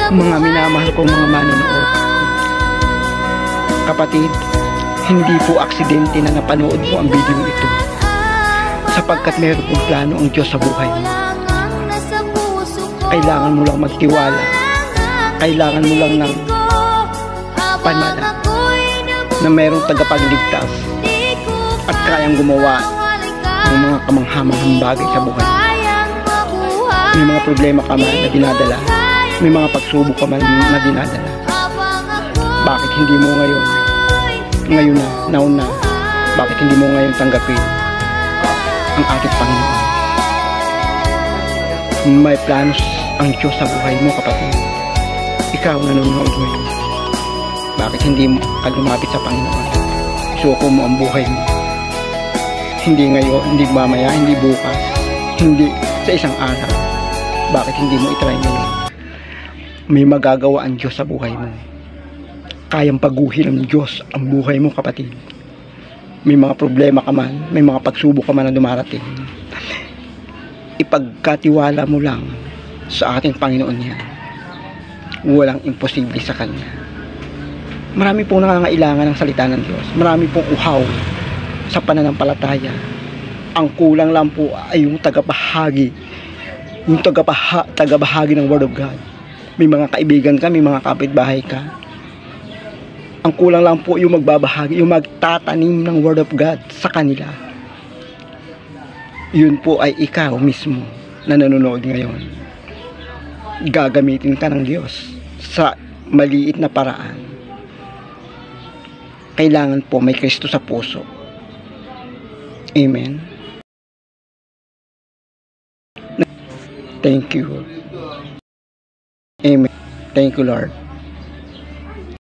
Mga minamahal kong mga manonood, kapatid, hindi po aksidente na napanood mo ang video ito, sapagkat meron pong plano ang Diyos sa buhay mo. Kailangan mo lang magtiwala, kailangan mo lang ng panala na merong tagapagligtas at kayang gumawa ng mga kamanghamanghang bagay sa buhay. May mga problema ka man na dinadala, may mga pagsubok ka man na dinadala. Bakit hindi mo ngayon na, nauna, bakit hindi mo ngayon tanggapin ang ating Panginoon? May planos ang Diyos sa buhay mo, kapatid. Ikaw nanonood ngayon, bakit hindi ka lumapit sa Panginoon? Isuko mo ang buhay mo. Hindi ngayon, hindi mamaya, hindi bukas, hindi sa isang araw. Bakit hindi mo itry ngayon? May magagawa ang Diyos sa buhay mo. Kayang paguhin ng Diyos ang buhay mo, kapatid. May mga problema ka man, may mga pagsubok ka man na dumarating, ipagkatiwala mo lang sa ating Panginoon yan. Walang imposible sa Kanya. Marami pong nangangailangan ng salita ng Diyos. Marami pong uhaw sa pananampalataya. Ang kulang lang po ay yung tagabahagi, yung tagabahagi ng Word of God. May mga kaibigan ka, may mga kapitbahay ka. Ang kulang lang po yung magbabahagi, yung magtatanim ng Word of God sa kanila. Yun po ay ikaw mismo na nanonood ngayon. Gagamitin ka ng Diyos sa maliit na paraan. Kailangan po may Kristo sa puso. Amen. Thank you. Amen. Thank you, Lord.